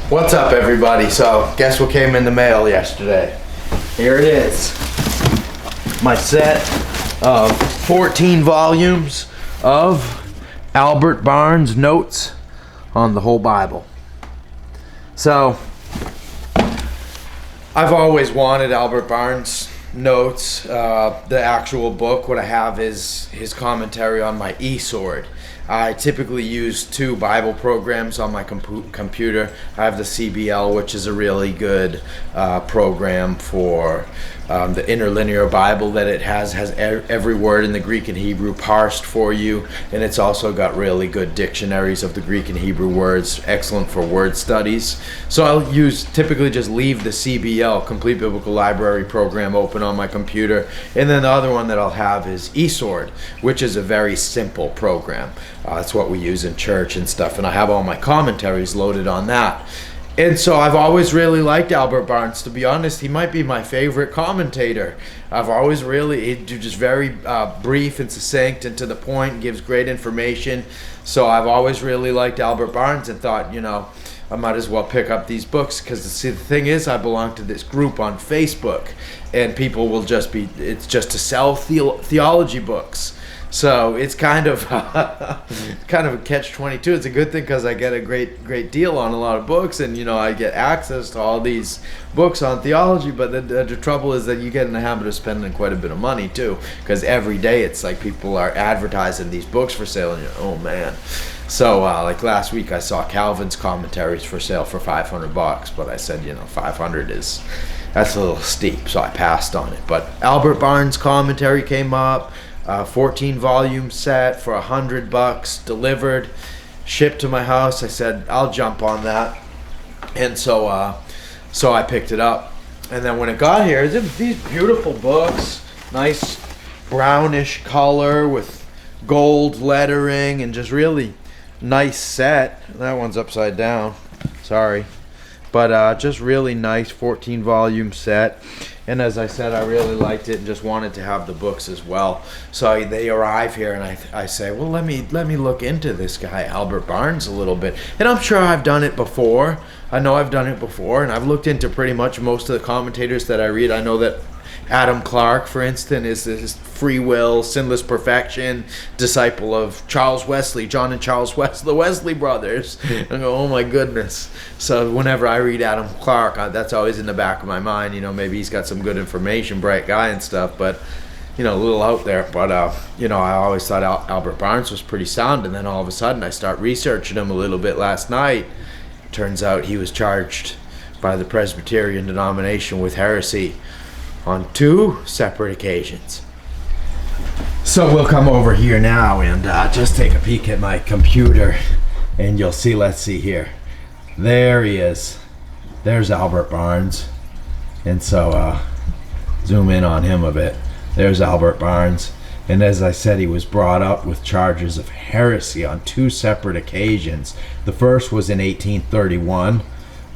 What's up, everybody? So, guess what came in the mail yesterday? Here it is. My set of 14 volumes of Albert Barnes' notes on the whole Bible. So, I've always wanted Albert Barnes' notes. The actual book, what I have is his commentary on my eSword. I typically use two Bible programs on my computer. I have the CBL, which is a really good program for the interlinear Bible, that it has every word in the Greek and Hebrew parsed for you, and it's also got really good dictionaries of the Greek and Hebrew words, excellent for word studies. So I'll typically just leave the CBL, Complete Biblical Library program, open on my computer, and then the other one that I'll have is eSword, which is a very simple program. That's what we use in church and stuff, and I have all my commentaries loaded on that. And so I've always really liked Albert Barnes. To be honest, he might be my favorite commentator. I've always he's just very brief and succinct and to the point, gives great information. So I've always really liked Albert Barnes and thought, I might as well pick up these books, because the thing is, I belong to this group on Facebook, and people will it's just to sell theology books. So it's kind of a catch-22. It's a good thing because I get a great deal on a lot of books, and I get access to all these books on theology. But the trouble is that you get in the habit of spending quite a bit of money too, because every day it's like people are advertising these books for sale, and oh man. So like last week I saw Calvin's commentaries for sale for $500, but I said 500 that's a little steep, so I passed on it. But Albert Barnes' commentary came up. 14 volume set for $100 delivered, shipped to my house. I said I'll jump on that, and so I picked it up. And then when it got here, these beautiful books, nice brownish color with gold lettering, and just really nice set. That one's upside down, sorry, but just really nice 14 volume set. And as I said, I really liked it and just wanted to have the books as well. So they arrive here, and I say, well, let me look into this guy Albert Barnes a little bit. And I'm sure I've done it before. I know I've done it before, and I've looked into pretty much most of the commentators that I read. I know that Adam Clark, for instance, is this free will, sinless perfection disciple of Charles Wesley, John and Charles Wesley, the Wesley brothers. I go, oh my goodness. So whenever I read Adam Clark, that's always in the back of my mind. Maybe he's got some good information, bright guy and stuff, but a little out there. But I always thought Albert Barnes was pretty sound, and then all of a sudden I start researching him a little bit last night. Turns out he was charged by the Presbyterian denomination with heresy on 2 separate occasions. So we'll come over here now and just take a peek at my computer, and you'll see. Let's see here. There he is. There's Albert Barnes. And so zoom in on him a bit. There's Albert Barnes. And as I said, he was brought up with charges of heresy on 2 separate occasions. The first was in 1831.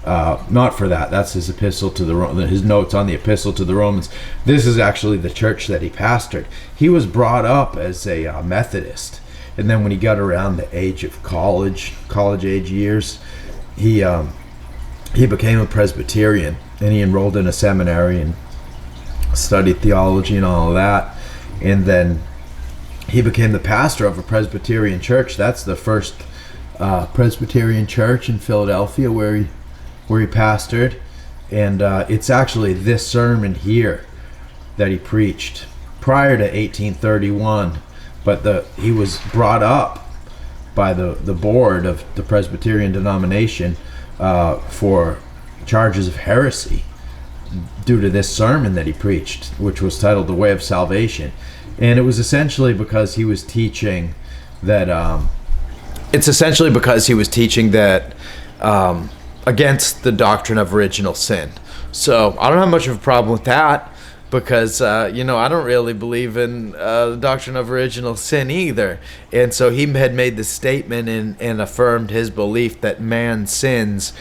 Not for that. That's his epistle to his notes on the epistle to the Romans. This is actually the church that he pastored. He was brought up as a Methodist, and then when he got around the age of college age years, he became a Presbyterian, and he enrolled in a seminary and studied theology and all of that. And then he became the pastor of a Presbyterian church. That's the first Presbyterian church in Philadelphia where he pastored, and it's actually this sermon here that he preached prior to 1831, but he was brought up by the board of the Presbyterian denomination for charges of heresy due to this sermon that he preached, which was titled The Way of Salvation. And it was essentially because he was teaching that against the doctrine of original sin. So I don't have much of a problem with that, because I don't really believe in the doctrine of original sin either. And so he had made this statement and affirmed his belief that man sins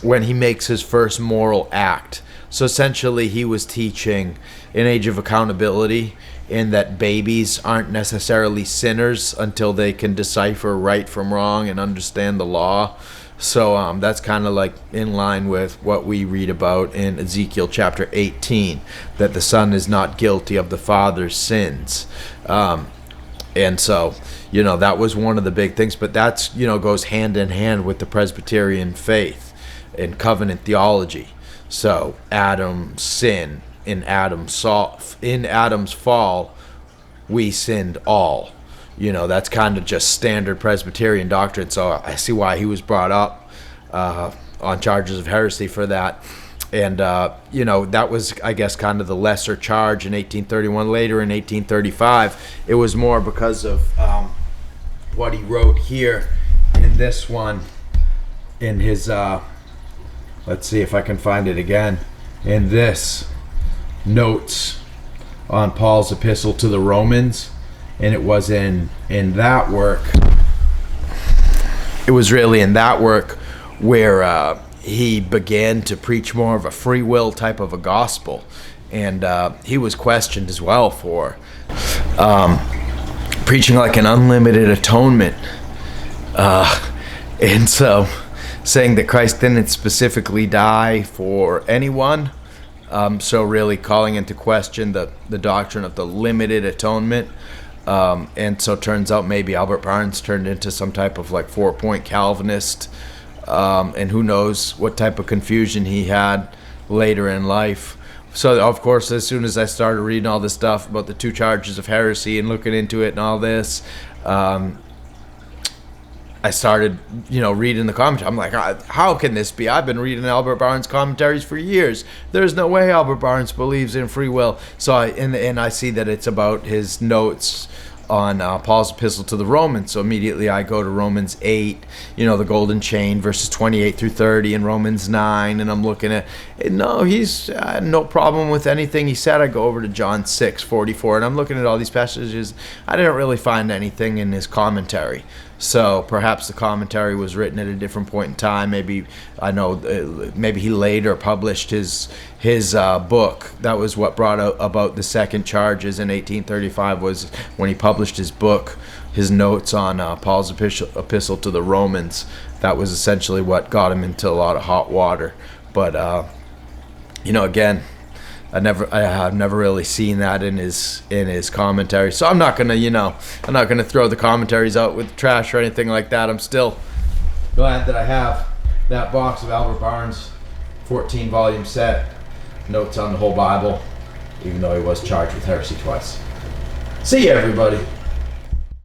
when he makes his first moral act. So essentially he was teaching an age of accountability, in that babies aren't necessarily sinners until they can decipher right from wrong and understand the law. So that's kind of like in line with what we read about in Ezekiel chapter 18, that the Son is not guilty of the Father's sins. And so, that was one of the big things, but that's, goes hand in hand with the Presbyterian faith and covenant theology. So Adam's sin, in Adam's fall, we sinned all. That's kind of just standard Presbyterian doctrine. So I see why he was brought up on charges of heresy for that. And, that was, I guess, kind of the lesser charge in 1831. Later in 1835, it was more because of what he wrote here in this one, in his, let's see if I can find it again, in this notes on Paul's epistle to the Romans. And it was in that work, it was really in that work where he began to preach more of a free will type of a gospel. And he was questioned as well for preaching like an unlimited atonement. And so saying that Christ didn't specifically die for anyone. So really calling into question the doctrine of the limited atonement. And so it turns out maybe Albert Barnes turned into some type of like 4-point Calvinist. And who knows what type of confusion he had later in life. So, of course, as soon as I started reading all this stuff about the 2 charges of heresy and looking into it and all this, I started, reading the commentary. I'm like, how can this be? I've been reading Albert Barnes' commentaries for years. There's no way Albert Barnes believes in free will. So, I see that it's about his notes on Paul's epistle to the Romans. So immediately I go to Romans 8, the golden chain, verses 28 through 30, and Romans 9, and I'm looking at, no, he's no problem with anything he said. I go over to John 6:44, and I'm looking at all these passages. I didn't really find anything in his commentary. So perhaps the commentary was written at a different point in time. Maybe he later published his book. That was what brought about the second charges in 1835, was when he published his book, his notes on Paul's epistle to the Romans. That was essentially what got him into a lot of hot water. But again, I've never really seen that in his commentary. So I'm not gonna throw the commentaries out with trash or anything like that. I'm still glad that I have that box of Albert Barnes' 14-volume set, notes on the whole Bible, even though he was charged with heresy twice. See you, everybody.